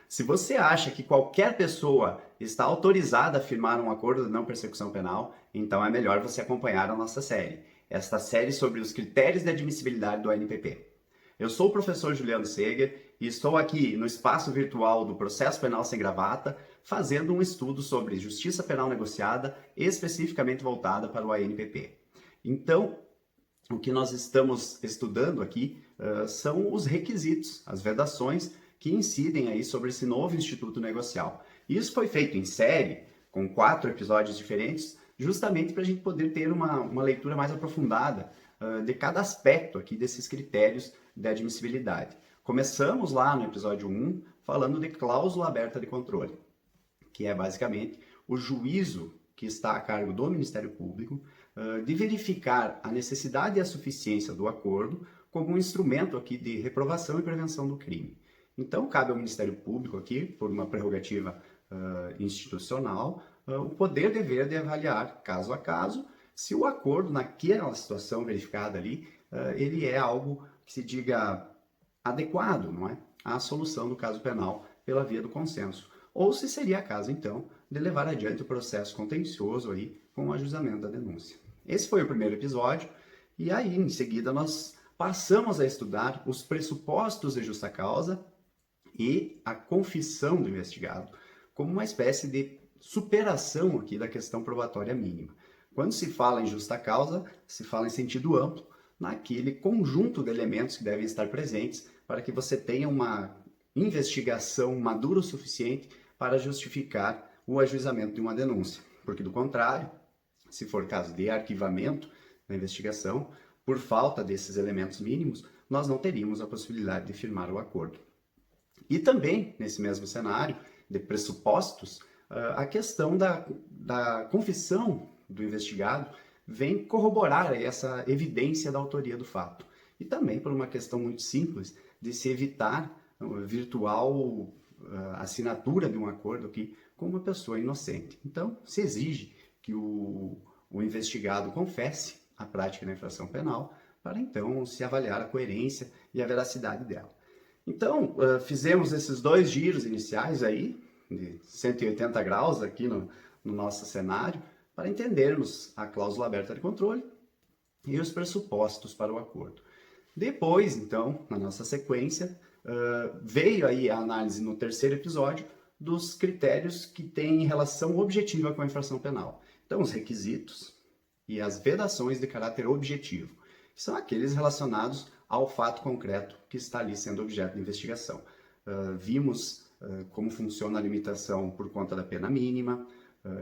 Se você acha que qualquer pessoa está autorizada a firmar um acordo de não persecução penal, então é melhor você acompanhar a nossa série. Esta série sobre os critérios de admissibilidade do ANPP. Eu sou o professor Juliano Seger e estou aqui no espaço virtual do Processo Penal Sem Gravata, fazendo um estudo sobre justiça penal negociada, especificamente voltada para o ANPP. Então, o que nós estamos estudando aqui são os requisitos, as vedações que incidem aí sobre esse novo instituto negocial. Isso foi feito em série, com 4 episódios diferentes, justamente para a gente poder ter uma leitura mais aprofundada de cada aspecto aqui desses critérios de admissibilidade. Começamos lá no episódio 1 falando de cláusula aberta de controle, que é basicamente o juízo que está a cargo do Ministério Público de verificar a necessidade e a suficiência do acordo como um instrumento aqui de reprovação e prevenção do crime. Então, cabe ao Ministério Público aqui, por uma prerrogativa institucional, o poder dever de avaliar, caso a caso, se o acordo naquela situação verificada ali, ele é algo que se diga adequado, não é? À solução do caso penal pela via do consenso. Ou se seria caso, então, de levar adiante o processo contencioso aí com o ajuizamento da denúncia. Esse foi o primeiro episódio, e aí, em seguida, nós passamos a estudar os pressupostos de justa causa e a confissão do investigado, como uma espécie de superação aqui da questão probatória mínima. Quando se fala em justa causa, se fala em sentido amplo, naquele conjunto de elementos que devem estar presentes para que você tenha uma investigação madura o suficiente para justificar o ajuizamento de uma denúncia. Porque, do contrário, se for caso de arquivamento da investigação, por falta desses elementos mínimos, nós não teríamos a possibilidade de firmar o acordo. E também, nesse mesmo cenário de pressupostos, a questão da confissão do investigado vem corroborar essa evidência da autoria do fato. E também por uma questão muito simples de se evitar virtual assinatura de um acordo aqui com uma pessoa inocente. Então, se exige que o investigado confesse a prática da infração penal para então se avaliar a coerência e a veracidade dela. Então, fizemos esses 2 giros iniciais aí, de 180 graus aqui no nosso cenário, para entendermos a cláusula aberta de controle e os pressupostos para o acordo. Depois, então, na nossa sequência, veio aí a análise no terceiro episódio dos critérios que têm relação objetiva com a infração penal. Então, os requisitos e as vedações de caráter objetivo, que são aqueles relacionados ao fato concreto que está ali sendo objeto de investigação. Vimos como funciona a limitação por conta da pena mínima,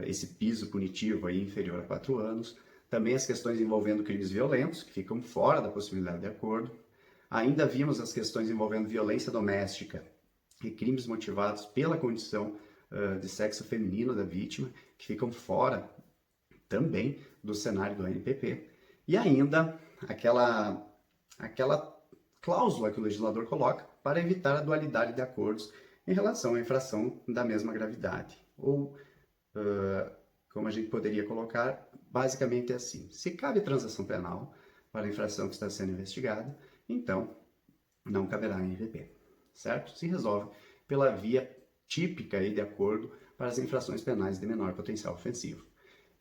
esse piso punitivo aí inferior a 4 anos, também as questões envolvendo crimes violentos, que ficam fora da possibilidade de acordo. Ainda vimos as questões envolvendo violência doméstica e crimes motivados pela condição de sexo feminino da vítima, que ficam fora também do cenário do ANPP. E ainda aquela cláusula que o legislador coloca para evitar a dualidade de acordos em relação à infração da mesma gravidade. Ou, como a gente poderia colocar, basicamente é assim: se cabe transação penal para a infração que está sendo investigada, então não caberá ANPP, certo? Se resolve pela via típica aí de acordo para as infrações penais de menor potencial ofensivo.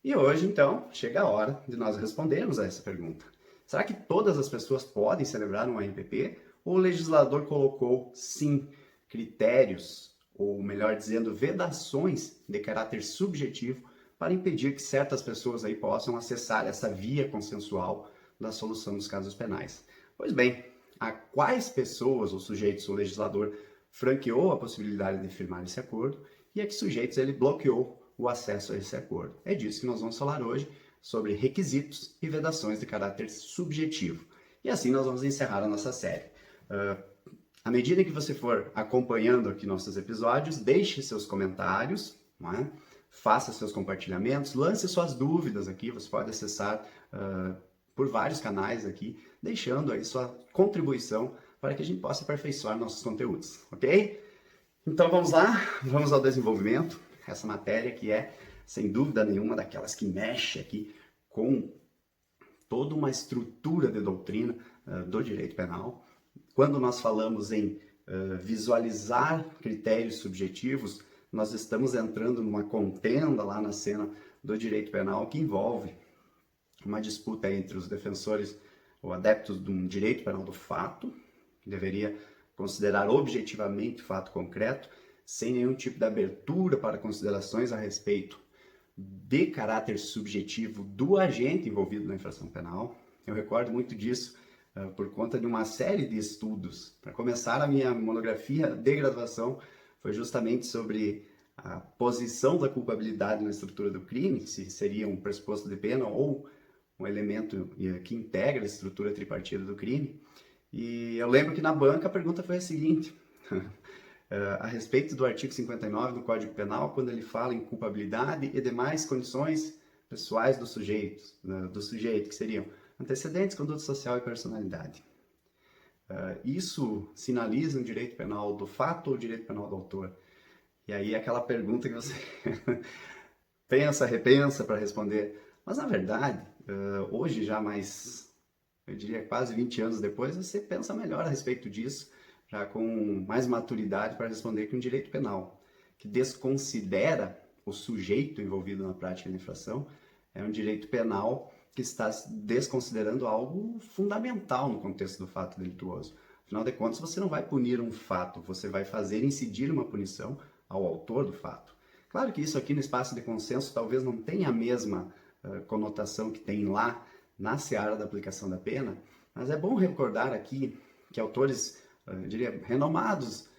E hoje, então, chega a hora de nós respondermos a essa pergunta. Será que todas as pessoas podem celebrar um ANPP? Ou o legislador colocou, sim, critérios, ou melhor dizendo, vedações de caráter subjetivo para impedir que certas pessoas aí possam acessar essa via consensual da solução dos casos penais? Pois bem, a quais pessoas ou sujeitos o legislador franqueou a possibilidade de firmar esse acordo e a que sujeitos ele bloqueou o acesso a esse acordo? É disso que nós vamos falar hoje, sobre requisitos e vedações de caráter subjetivo. E assim nós vamos encerrar a nossa série. À medida que você for acompanhando aqui nossos episódios, deixe seus comentários, não é? Faça seus compartilhamentos, lance suas dúvidas aqui, você pode acessar por vários canais aqui, deixando aí sua contribuição para que a gente possa aperfeiçoar nossos conteúdos, ok? Então vamos lá, vamos ao desenvolvimento, essa matéria que é, sem dúvida nenhuma, daquelas que mexe aqui com toda uma estrutura de doutrina do direito penal. Quando nós falamos em visualizar critérios subjetivos, nós estamos entrando numa contenda lá na cena do direito penal que envolve uma disputa entre os defensores ou adeptos de um direito penal do fato, que deveria considerar objetivamente o fato concreto, sem nenhum tipo de abertura para considerações a respeito de caráter subjetivo do agente envolvido na infração penal. Eu recordo muito disso por conta de uma série de estudos. Para começar, a minha monografia de graduação foi justamente sobre a posição da culpabilidade na estrutura do crime, se seria um pressuposto de pena ou um elemento que integra a estrutura tripartida do crime. E eu lembro que na banca a pergunta foi a seguinte, a respeito do artigo 59 do Código Penal, quando ele fala em culpabilidade e demais condições pessoais do sujeito, que seriam antecedentes, conduta social e personalidade. Isso sinaliza um direito penal do fato ou direito penal do autor? E aí aquela pergunta que você pensa, repensa para responder. Mas na verdade, hoje já mais, eu diria quase 20 anos depois, você pensa melhor a respeito disso, já com mais maturidade para responder que um direito penal que desconsidera o sujeito envolvido na prática da infração é um direito penal que está desconsiderando algo fundamental no contexto do fato delituoso. Afinal de contas, você não vai punir um fato, você vai fazer incidir uma punição ao autor do fato. Claro que isso aqui no espaço de consenso talvez não tenha a mesma conotação que tem lá na seara da aplicação da pena, mas é bom recordar aqui que autores, eu diria, renomados,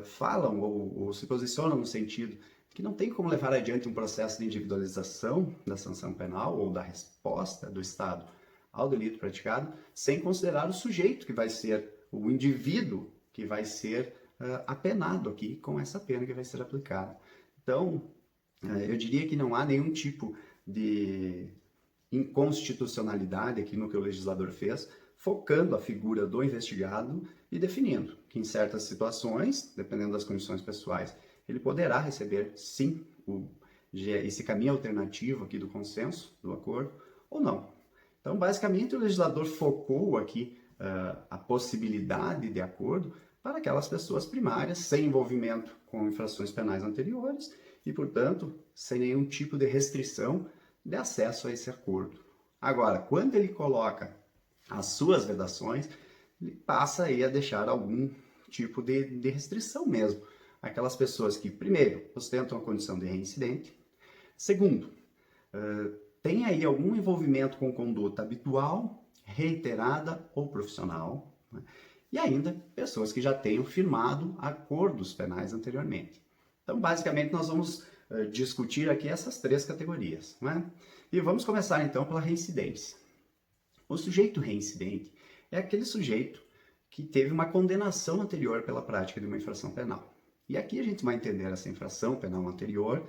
falam ou se posicionam no sentido que não tem como levar adiante um processo de individualização da sanção penal ou da resposta do Estado ao delito praticado sem considerar o sujeito que vai ser, o indivíduo que vai ser apenado aqui com essa pena que vai ser aplicada. Então, eu diria que não há nenhum tipo de inconstitucionalidade aqui no que o legislador fez, focando a figura do investigado e definindo que em certas situações, dependendo das condições pessoais, ele poderá receber, sim, esse caminho alternativo aqui do consenso, do acordo, ou não. Então, basicamente, o legislador focou aqui a possibilidade de acordo para aquelas pessoas primárias sem envolvimento com infrações penais anteriores e, portanto, sem nenhum tipo de restrição de acesso a esse acordo. Agora, quando ele coloca as suas vedações, ele passa aí a deixar algum tipo de restrição mesmo. Aquelas pessoas que, primeiro, ostentam a condição de reincidente, segundo, tem aí algum envolvimento com conduta habitual, reiterada ou profissional, né? E ainda pessoas que já tenham firmado acordos penais anteriormente. Então, basicamente, nós vamos discutir aqui essas três categorias, né? E vamos começar então pela reincidência. O sujeito reincidente é aquele sujeito que teve uma condenação anterior pela prática de uma infração penal. E aqui a gente vai entender essa infração penal anterior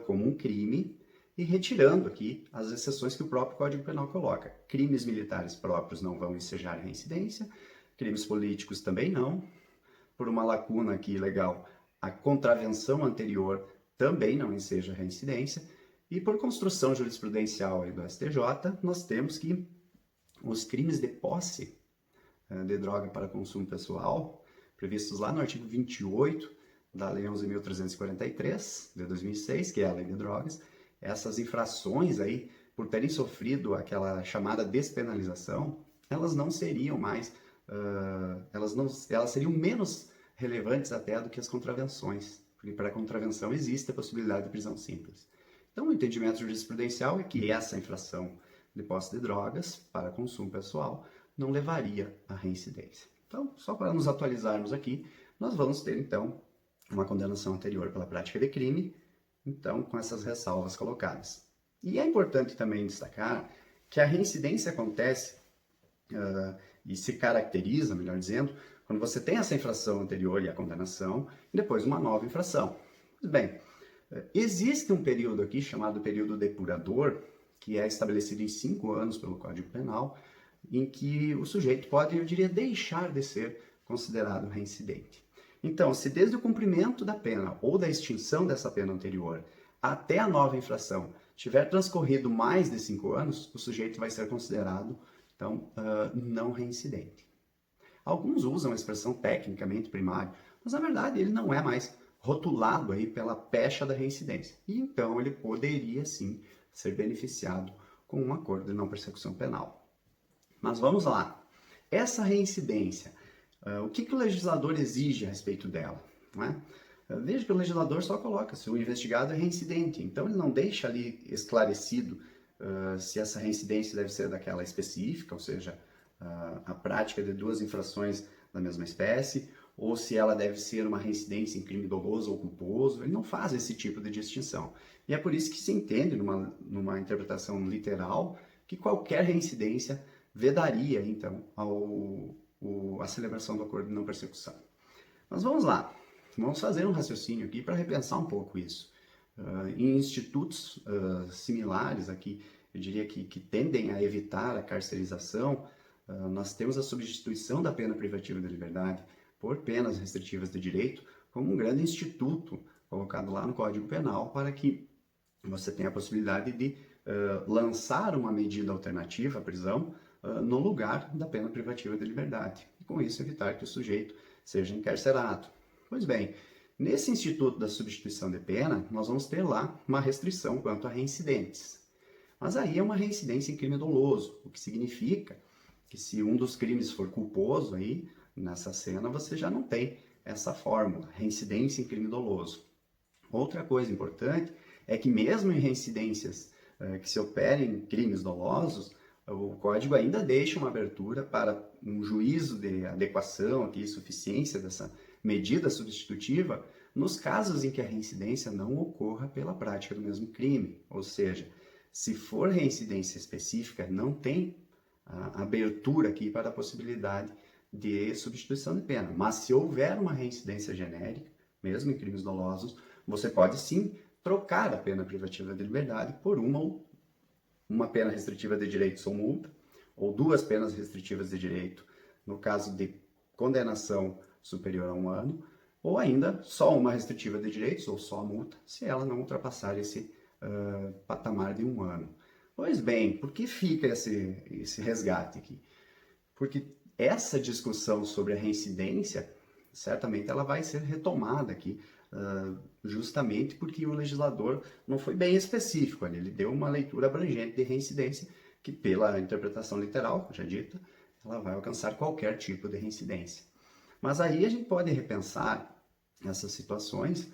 como um crime e retirando aqui as exceções que o próprio Código Penal coloca. Crimes militares próprios não vão ensejar reincidência, crimes políticos também não. Por uma lacuna aqui legal, a contravenção anterior também não enseja reincidência. E por construção jurisprudencial aí do STJ, nós temos que os crimes de posse de droga para consumo pessoal, previstos lá no artigo 28 da Lei 11.343, de 2006, que é a Lei de Drogas, essas infrações aí, por terem sofrido aquela chamada despenalização, elas não seriam mais, elas seriam menos relevantes até do que as contravenções, porque para a contravenção existe a possibilidade de prisão simples. Então, o entendimento jurisprudencial é que essa infração de posse de drogas para consumo pessoal não levaria à reincidência. Então, só para nos atualizarmos aqui, nós vamos ter, então, uma condenação anterior pela prática de crime, então, com essas ressalvas colocadas. E é importante também destacar que a reincidência acontece e se caracteriza, melhor dizendo, quando você tem essa infração anterior e a condenação, e depois uma nova infração. Pois bem, existe um período aqui chamado período depurador, que é estabelecido em 5 anos pelo Código Penal, em que o sujeito pode, eu diria, deixar de ser considerado reincidente. Então, se desde o cumprimento da pena ou da extinção dessa pena anterior até a nova infração tiver transcorrido mais de 5 anos, o sujeito vai ser considerado, então, não reincidente. Alguns usam a expressão tecnicamente primário, mas na verdade ele não é mais rotulado aí pela pecha da reincidência. E então ele poderia sim ser beneficiado com um acordo de não persecução penal. Mas vamos lá. Essa reincidência, o que o legislador exige a respeito dela? Não é? Veja que o legislador só coloca se o investigado é reincidente, então ele não deixa ali esclarecido se essa reincidência deve ser daquela específica, ou seja, a prática de duas infrações da mesma espécie, ou se ela deve ser uma reincidência em crime doloso ou culposo. Ele não faz esse tipo de distinção. E é por isso que se entende, numa interpretação literal, que qualquer reincidência vedaria, então, a celebração do acordo de não persecução. Mas vamos lá, vamos fazer um raciocínio aqui para repensar um pouco isso. Em institutos similares aqui, eu diria que tendem a evitar a carcerização, nós temos a substituição da pena privativa de liberdade por penas restritivas de direito como um grande instituto colocado lá no Código Penal para que você tenha a possibilidade de lançar uma medida alternativa à prisão no lugar da pena privativa de liberdade. E com isso evitar que o sujeito seja encarcerado. Pois bem, nesse instituto da substituição de pena, nós vamos ter lá uma restrição quanto a reincidentes. Mas aí é uma reincidência em crime doloso, o que significa que se um dos crimes for culposo aí, nessa cena você já não tem essa fórmula, reincidência em crime doloso. Outra coisa importante é que mesmo em reincidências que se operem em crimes dolosos, o Código ainda deixa uma abertura para um juízo de adequação aqui, suficiência dessa medida substitutiva nos casos em que a reincidência não ocorra pela prática do mesmo crime. Ou seja, se for reincidência específica, não tem a abertura aqui para a possibilidade de substituição de pena. Mas se houver uma reincidência genérica, mesmo em crimes dolosos, você pode sim trocar a pena privativa de liberdade por uma pena restritiva de direitos ou multa, ou duas penas restritivas de direito, no caso de condenação superior a 1 ano, ou ainda só uma restritiva de direitos, ou só a multa, se ela não ultrapassar esse patamar de 1 ano. Pois bem, por que fica esse resgate aqui? Porque essa discussão sobre a reincidência, certamente ela vai ser retomada aqui, justamente porque o legislador não foi bem específico ali, ele deu uma leitura abrangente de reincidência, que pela interpretação literal, já dita, ela vai alcançar qualquer tipo de reincidência. Mas aí a gente pode repensar essas situações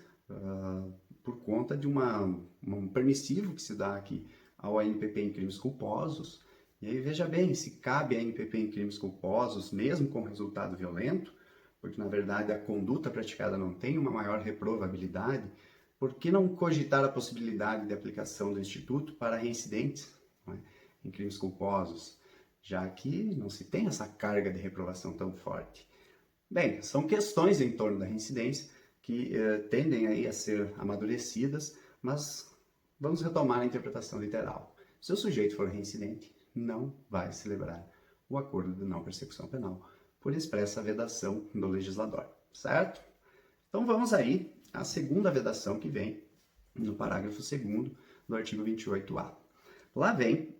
por conta de um permissivo que se dá aqui ao ANPP em crimes culposos. E aí veja bem, se cabe a ANPP em crimes culposos, mesmo com resultado violento, porque na verdade a conduta praticada não tem uma maior reprovabilidade, por que não cogitar a possibilidade de aplicação do Instituto para reincidentes, não é, em crimes culposos, já que não se tem essa carga de reprovação tão forte? Bem, são questões em torno da reincidência que tendem aí a ser amadurecidas, mas vamos retomar a interpretação literal. Se o sujeito for reincidente, não vai celebrar o acordo de não persecução penal, por expressa vedação do legislador, certo? Então vamos aí à segunda vedação que vem no parágrafo 2º do artigo 28A. Lá vem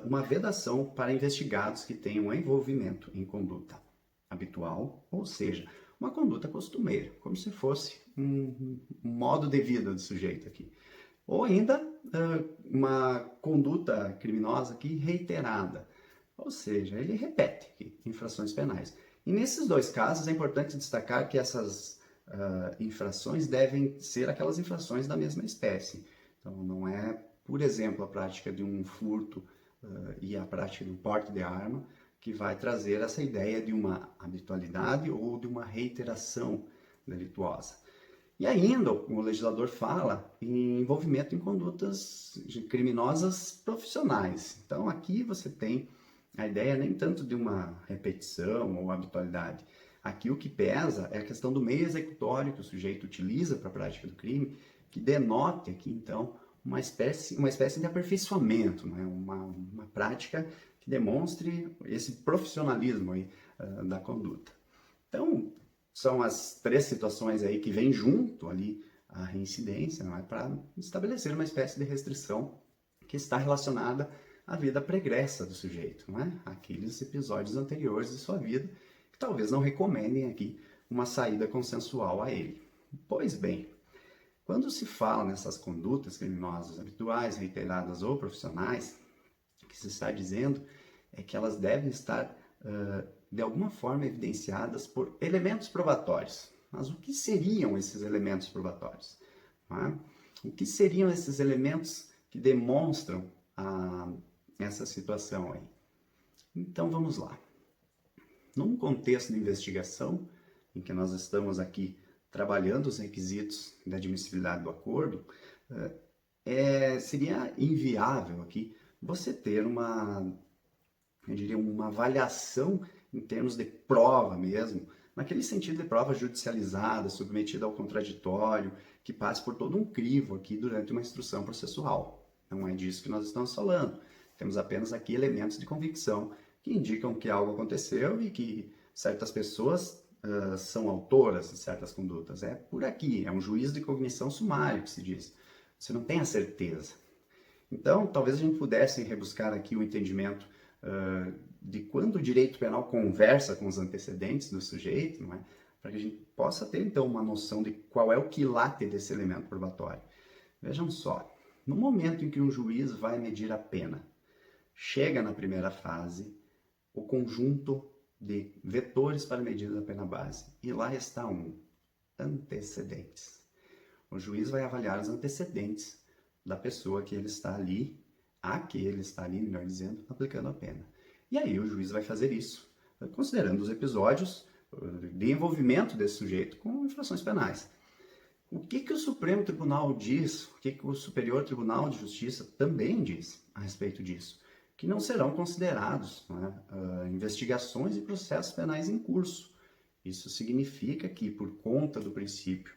uma vedação para investigados que tenham envolvimento em conduta habitual, ou seja, uma conduta costumeira, como se fosse um modo de vida do sujeito aqui. Ou ainda uma conduta criminosa aqui reiterada, ou seja, ele repete aqui, infrações penais. E nesses dois casos é importante destacar que essas infrações devem ser aquelas infrações da mesma espécie. Então não é, por exemplo, a prática de um furto e a prática de um porte de arma que vai trazer essa ideia de uma habitualidade ou de uma reiteração delituosa. E ainda o legislador fala em envolvimento em condutas criminosas profissionais. Então aqui você tem a ideia nem tanto de uma repetição ou habitualidade. Aqui o que pesa é a questão do meio executório que o sujeito utiliza para a prática do crime, que denote aqui então uma espécie de aperfeiçoamento, né? uma prática que demonstre esse profissionalismo aí, da conduta. Então, são as três situações aí que vêm junto ali à reincidência, não é? Para estabelecer uma espécie de restrição que está relacionada à vida pregressa do sujeito, não é? Aqueles episódios anteriores de sua vida, que talvez não recomendem aqui uma saída consensual a ele. Pois bem, quando se fala nessas condutas criminosas habituais, reiteradas ou profissionais, o que se está dizendo é que elas devem estar, de alguma forma, evidenciadas por elementos probatórios. Mas o que seriam esses elementos probatórios? O que seriam esses elementos que demonstram essa situação aí? Então vamos lá. Num contexto de investigação, em que nós estamos aqui trabalhando os requisitos da admissibilidade do acordo, seria inviável aqui você ter eu diria, uma avaliação em termos de prova mesmo, naquele sentido de prova judicializada, submetida ao contraditório, que passe por todo um crivo aqui durante uma instrução processual. Não é disso que nós estamos falando. Temos apenas aqui elementos de convicção que indicam que algo aconteceu e que certas pessoas são autoras de certas condutas. É por aqui, é um juízo de cognição sumário que se diz. Você não tem a certeza. Então, talvez a gente pudesse rebuscar aqui o entendimento de quando o direito penal conversa com os antecedentes do sujeito, não é? Para que a gente possa ter, então, uma noção de qual é o quilate desse elemento probatório. Vejam só, no momento em que um juiz vai medir a pena, chega na primeira fase o conjunto de vetores para a medida da pena base. E lá está antecedentes. O juiz vai avaliar os antecedentes da pessoa que ele está ali, melhor dizendo, aplicando a pena. E aí o juiz vai fazer isso, considerando os episódios de envolvimento desse sujeito com infrações penais. O que o Supremo Tribunal diz, o que o Superior Tribunal de Justiça também diz a respeito disso? Que não serão considerados investigações e processos penais em curso. Isso significa que, por conta do princípio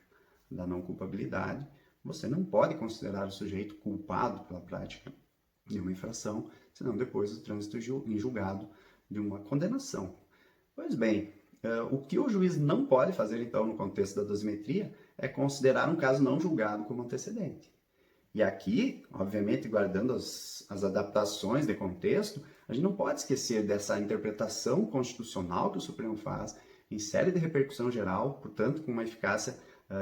da não culpabilidade, você não pode considerar o sujeito culpado pela prática de uma infração, senão depois do trânsito em julgado de uma condenação. Pois bem, o que o juiz não pode fazer, então, no contexto da dosimetria, é considerar um caso não julgado como antecedente. E aqui, obviamente, guardando as adaptações de contexto, a gente não pode esquecer dessa interpretação constitucional que o Supremo faz em série de repercussão geral, portanto, com uma eficácia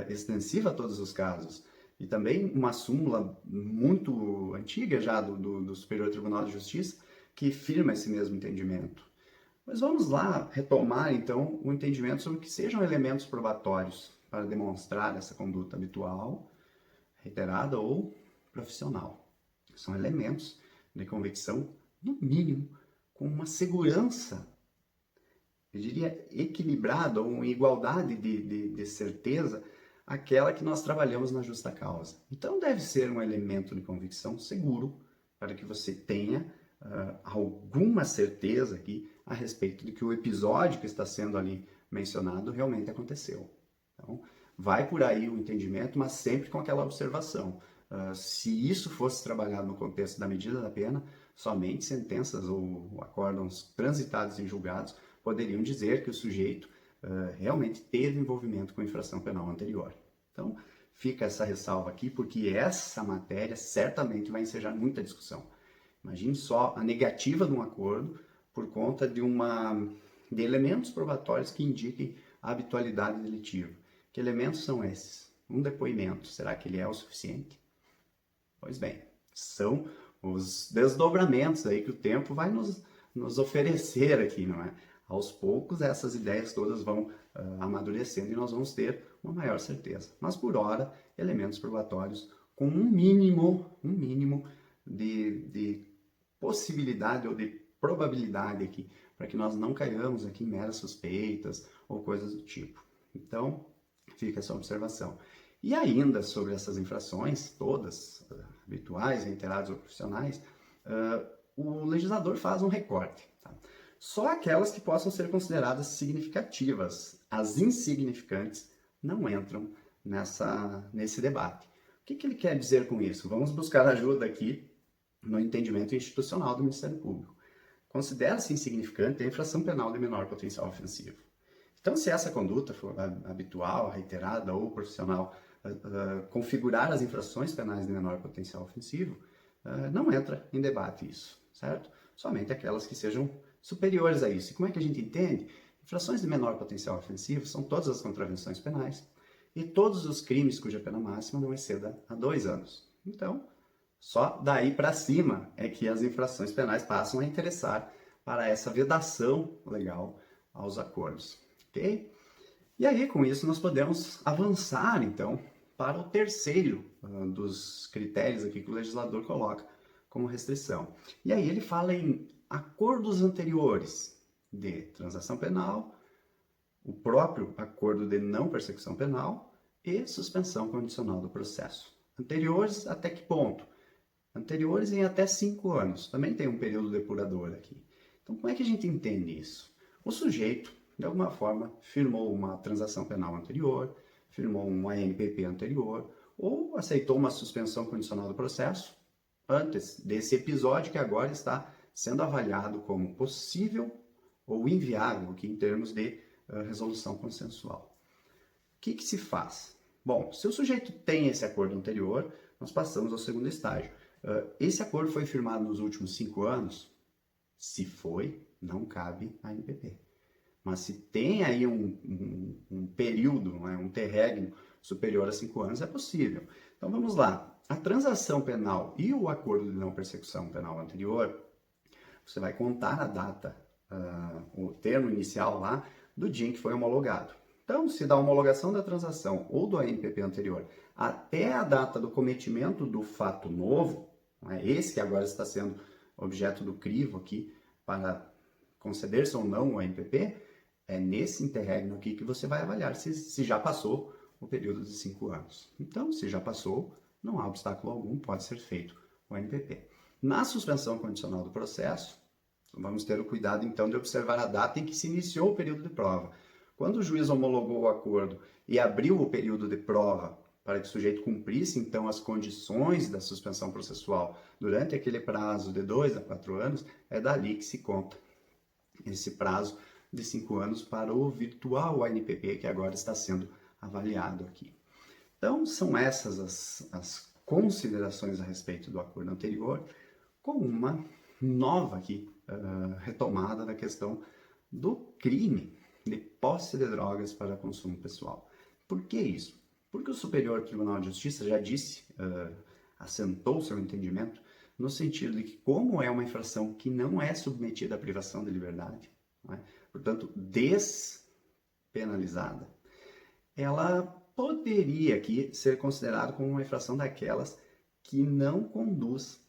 extensiva a todos os casos. E também uma súmula muito antiga já do Superior Tribunal de Justiça que firma esse mesmo entendimento. Mas vamos lá retomar, então, o entendimento sobre o que sejam elementos probatórios para demonstrar essa conduta habitual, reiterada ou profissional. São elementos de convicção, no mínimo, com uma segurança, eu diria, equilibrada ou em igualdade de certeza, aquela que nós trabalhamos na justa causa. Então, deve ser um elemento de convicção seguro para que você tenha alguma certeza aqui a respeito de que o episódio que está sendo ali mencionado realmente aconteceu. Então, vai por aí o entendimento, mas sempre com aquela observação. Se isso fosse trabalhado no contexto da medida da pena, somente sentenças ou acórdãos transitados em julgados poderiam dizer que o sujeito realmente teve envolvimento com infração penal anterior. Então, fica essa ressalva aqui, porque essa matéria certamente vai ensejar muita discussão. Imagine só a negativa de um acordo por conta de elementos probatórios que indiquem a habitualidade delitiva. Que elementos são esses? Um depoimento, será que ele é o suficiente? Pois bem, são os desdobramentos aí que o tempo vai nos oferecer aqui, não é? Aos poucos, essas ideias todas vão amadurecendo e nós vamos ter uma maior certeza. Mas, por hora, elementos probatórios com um mínimo de possibilidade ou de probabilidade aqui, para que nós não caiamos aqui em meras suspeitas ou coisas do tipo. Então, fica essa observação. E ainda sobre essas infrações, todas habituais, reiteradas ou profissionais, o legislador faz um recorte. Tá? Só aquelas que possam ser consideradas significativas. As insignificantes não entram nesse debate. O que ele quer dizer com isso? Vamos buscar ajuda aqui no entendimento institucional do Ministério Público. Considera-se insignificante a infração penal de menor potencial ofensivo. Então, se essa conduta for habitual, reiterada ou profissional, configurar as infrações penais de menor potencial ofensivo, não entra em debate isso, certo? Somente aquelas que sejam superiores a isso. E como é que a gente entende? Infrações de menor potencial ofensivo são todas as contravenções penais e todos os crimes cuja pena máxima não exceda a 2 anos. Então, só daí para cima é que as infrações penais passam a interessar para essa vedação legal aos acordos, ok? E aí, com isso, nós podemos avançar, então, para o terceiro dos critérios aqui que o legislador coloca como restrição. E aí ele fala em acordos anteriores de transação penal, o próprio acordo de não persecução penal e suspensão condicional do processo. Anteriores até que ponto? Anteriores em até 5 anos. Também tem um período depurador aqui. Então, como é que a gente entende isso? O sujeito, de alguma forma, firmou uma transação penal anterior, firmou um ANPP anterior, ou aceitou uma suspensão condicional do processo antes desse episódio que agora está sendo avaliado como possível ou inviável aqui em termos de resolução consensual. O que se faz? Bom, se o sujeito tem esse acordo anterior, nós passamos ao segundo estágio. Esse acordo foi firmado nos últimos 5 anos? Se foi, não cabe a NPP. Mas se tem aí um período, um interregno superior a 5 anos, é possível. Então vamos lá. A transação penal e o acordo de não persecução penal anterior, você vai contar a data, o termo inicial lá, do dia em que foi homologado. Então, se da homologação da transação ou do ANPP anterior até a data do cometimento do fato novo, esse que agora está sendo objeto do crivo aqui para conceder-se ou não o ANPP, é nesse interregno aqui que você vai avaliar se já passou o período de 5 anos. Então, se já passou, não há obstáculo algum, pode ser feito o ANPP. Na suspensão condicional do processo, vamos ter o cuidado então de observar a data em que se iniciou o período de prova. Quando o juiz homologou o acordo e abriu o período de prova para que o sujeito cumprisse então as condições da suspensão processual durante aquele prazo de 2 a 4 anos, é dali que se conta esse prazo de 5 anos para o virtual ANPP que agora está sendo avaliado aqui. Então, são essas as considerações a respeito do acordo anterior, com uma nova aqui, retomada da questão do crime de posse de drogas para consumo pessoal. Por que isso? Porque o Superior Tribunal de Justiça já disse, assentou seu entendimento, no sentido de que, como é uma infração que não é submetida à privação de liberdade, portanto, despenalizada, ela poderia aqui ser considerada como uma infração daquelas que não conduz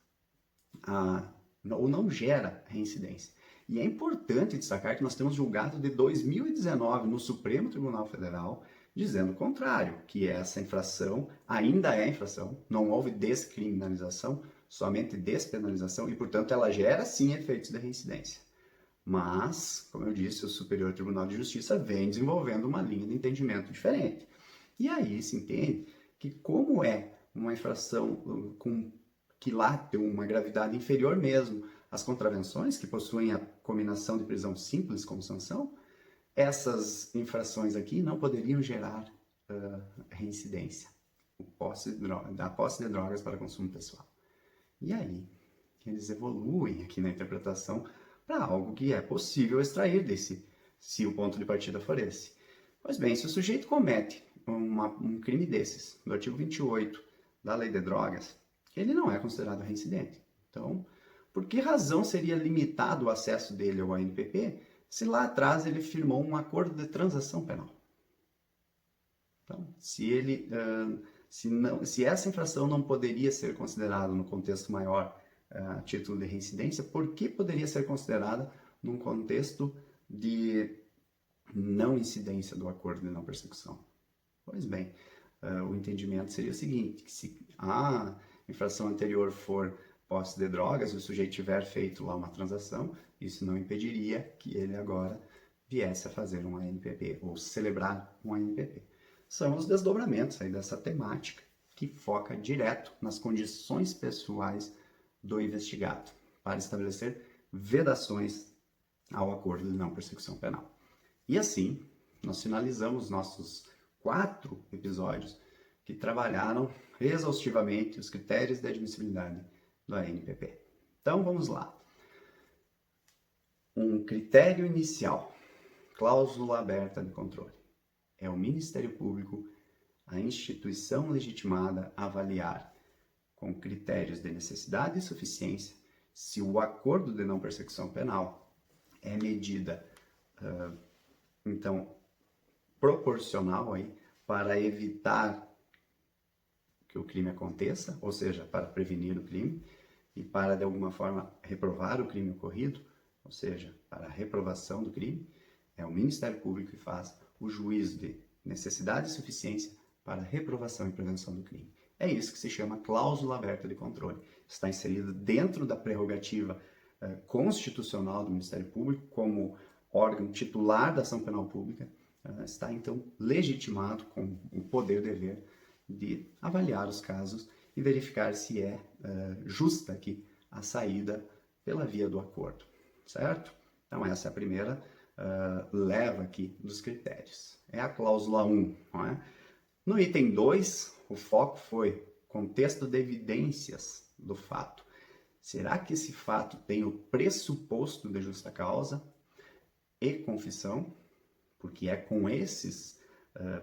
ou não gera reincidência. E é importante destacar que nós temos julgado de 2019 no Supremo Tribunal Federal dizendo o contrário, que essa infração ainda é infração, não houve descriminalização, somente despenalização e, portanto, ela gera sim efeitos de reincidência. Mas, como eu disse, o Superior Tribunal de Justiça vem desenvolvendo uma linha de entendimento diferente. E aí se entende que, como é uma infração que lá tem uma gravidade inferior mesmo às contravenções, que possuem a cominação de prisão simples como sanção, essas infrações aqui não poderiam gerar reincidência, da posse de drogas para consumo pessoal. E aí, eles evoluem aqui na interpretação para algo que é possível extrair desse, se o ponto de partida for esse. Pois bem, se o sujeito comete um crime desses, do artigo 28 da Lei de Drogas, ele não é considerado reincidente. Então, por que razão seria limitado o acesso dele ao ANPP se lá atrás ele firmou um acordo de transação penal? Então, se essa infração não poderia ser considerada no contexto maior a título de reincidência, por que poderia ser considerada num contexto de não incidência do acordo de não persecução? Pois bem, o entendimento seria o seguinte, que se a infração anterior for posse de drogas e o sujeito tiver feito lá uma transação, isso não impediria que ele agora viesse a fazer um ANPP ou celebrar um ANPP. São os desdobramentos aí dessa temática que foca direto nas condições pessoais do investigado para estabelecer vedações ao acordo de não persecução penal. E assim, nós finalizamos nossos 4 episódios que trabalharam exaustivamente os critérios de admissibilidade do ANPP. Então, vamos lá. Um critério inicial cláusula aberta de controle. É o Ministério Público, a instituição legitimada a avaliar com critérios de necessidade e suficiência se o acordo de não persecução penal é medida, então, proporcional aí, para evitar que o crime aconteça, ou seja, para prevenir o crime, e para, de alguma forma, reprovar o crime ocorrido, ou seja, para a reprovação do crime, é o Ministério Público que faz o juízo de necessidade e suficiência para reprovação e prevenção do crime. É isso que se chama cláusula aberta de controle. Está inserido dentro da prerrogativa constitucional do Ministério Público como órgão titular da ação penal pública, está então legitimado com o poder e dever de avaliar os casos e verificar se é justa aqui a saída pela via do acordo, certo? Então essa é a primeira leva aqui dos critérios. É a cláusula 1, não é? No item 2, o foco foi contexto de evidências do fato. Será que esse fato tem o pressuposto de justa causa e confissão? Porque é com esses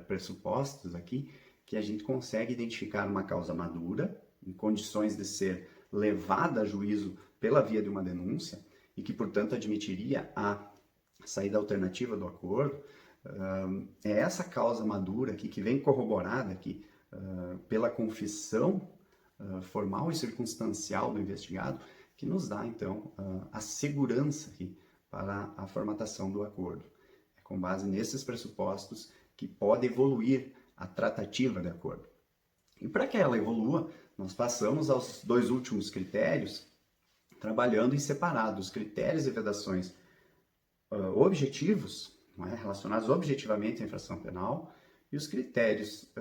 pressupostos aqui que a gente consegue identificar uma causa madura, em condições de ser levada a juízo pela via de uma denúncia, e que, portanto, admitiria a saída alternativa do acordo. É essa causa madura aqui, que vem corroborada aqui pela confissão formal e circunstancial do investigado, que nos dá, então, a segurança aqui para a formatação do acordo. É com base nesses pressupostos que pode evoluir a tratativa de acordo. E para que ela evolua, nós passamos aos dois últimos critérios, trabalhando em separado os critérios e vedações objetivos, não é, relacionados objetivamente à infração penal, e os critérios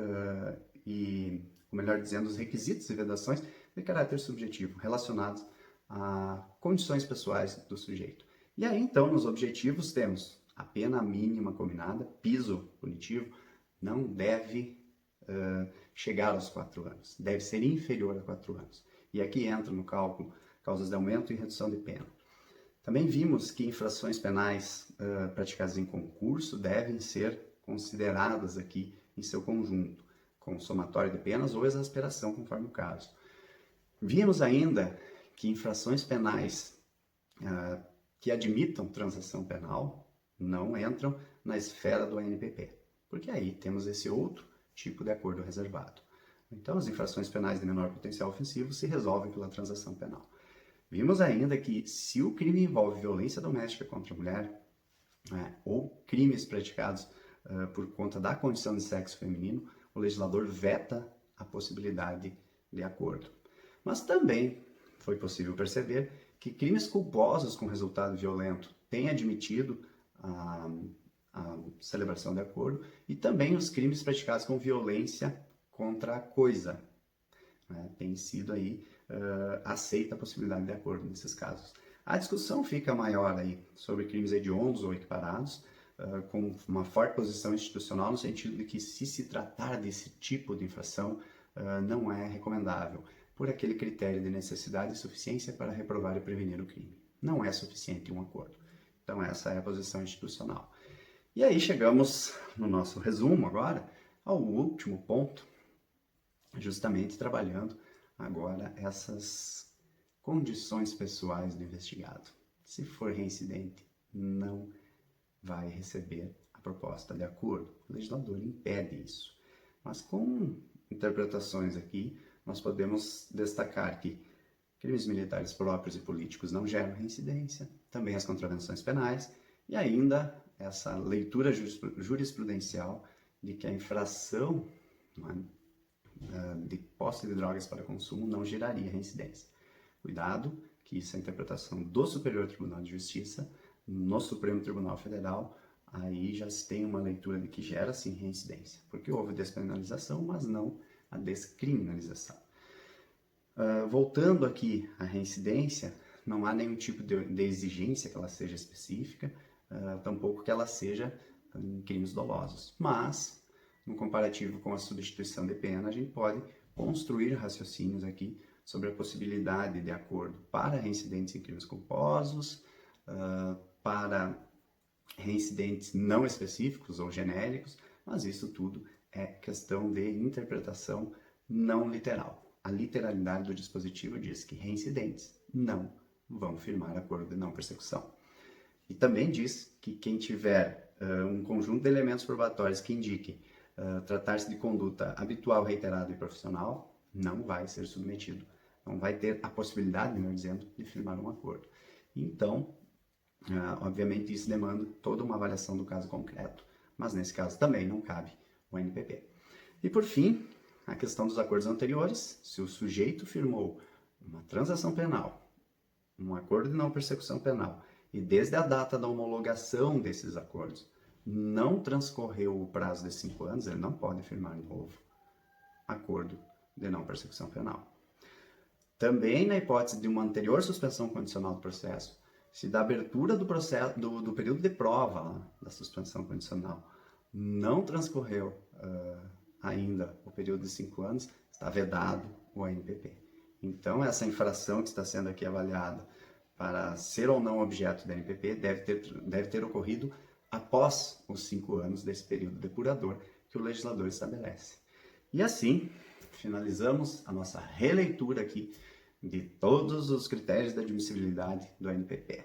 ou melhor dizendo, os requisitos e vedações de caráter subjetivo, relacionados a condições pessoais do sujeito. E aí, então, nos objetivos temos a pena mínima combinada, piso punitivo, não deve chegar aos 4 anos, deve ser inferior a 4 anos. E aqui entra no cálculo causas de aumento e redução de pena. Também vimos que infrações penais praticadas em concurso devem ser consideradas aqui em seu conjunto, com somatório de penas ou exasperação, conforme o caso. Vimos ainda que infrações penais que admitam transação penal não entram na esfera do ANPP, porque aí temos esse outro tipo de acordo reservado. Então, as infrações penais de menor potencial ofensivo se resolvem pela transação penal. Vimos ainda que, se o crime envolve violência doméstica contra a mulher, ou crimes praticados por conta da condição de sexo feminino, o legislador veta a possibilidade de acordo. Mas também foi possível perceber que crimes culposos com resultado violento têm admitido a celebração de acordo, e também os crimes praticados com violência contra a coisa. Tem sido aí aceita a possibilidade de acordo nesses casos. A discussão fica maior aí sobre crimes hediondos ou equiparados, com uma forte posição institucional no sentido de que, se tratar desse tipo de infração, não é recomendável, por aquele critério de necessidade e suficiência para reprovar e prevenir o crime. Não é suficiente um acordo. Então essa é a posição institucional. E aí chegamos no nosso resumo agora ao último ponto, justamente trabalhando agora essas condições pessoais do investigado. Se for reincidente, não vai receber a proposta de acordo. O legislador impede isso. Mas com interpretações aqui, nós podemos destacar que crimes militares próprios e políticos não geram reincidência, também as contravenções penais, e ainda essa leitura jurisprudencial de que a infração de posse de drogas para consumo não geraria reincidência. Cuidado, que isso é a interpretação do Superior Tribunal de Justiça. No Supremo Tribunal Federal, aí já se tem uma leitura de que gera sim reincidência, porque houve despenalização, mas não a descriminalização. Voltando aqui à reincidência, não há nenhum tipo de exigência que ela seja específica, tampouco que ela seja em crimes dolosos. Mas, no comparativo com a substituição de pena, a gente pode construir raciocínios aqui sobre a possibilidade de acordo para reincidentes em crimes culposos, para reincidentes não específicos ou genéricos, mas isso tudo é questão de interpretação não literal. A literalidade do dispositivo diz que reincidentes não vão firmar acordo de não persecução. E também diz que quem tiver um conjunto de elementos probatórios que indiquem tratar-se de conduta habitual, reiterada e profissional, não vai ser submetido, não vai ter a possibilidade, melhor dizendo, de firmar um acordo. Então, obviamente, isso demanda toda uma avaliação do caso concreto, mas nesse caso também não cabe o NPP. E por fim, a questão dos acordos anteriores: se o sujeito firmou uma transação penal, um acordo de não persecução penal, e desde a data da homologação desses acordos não transcorreu o prazo de 5 anos, ele não pode firmar novo acordo de não persecução penal. Também, na hipótese de uma anterior suspensão condicional do processo, se da abertura do processo, do período de prova da suspensão condicional não transcorreu ainda o período de 5 anos, está vedado o ANPP. Então, essa infração que está sendo aqui avaliada para ser ou não objeto da ANPP deve ter ocorrido após os 5 anos desse período depurador que o legislador estabelece. E assim, finalizamos a nossa releitura aqui de todos os critérios da admissibilidade do ANPP.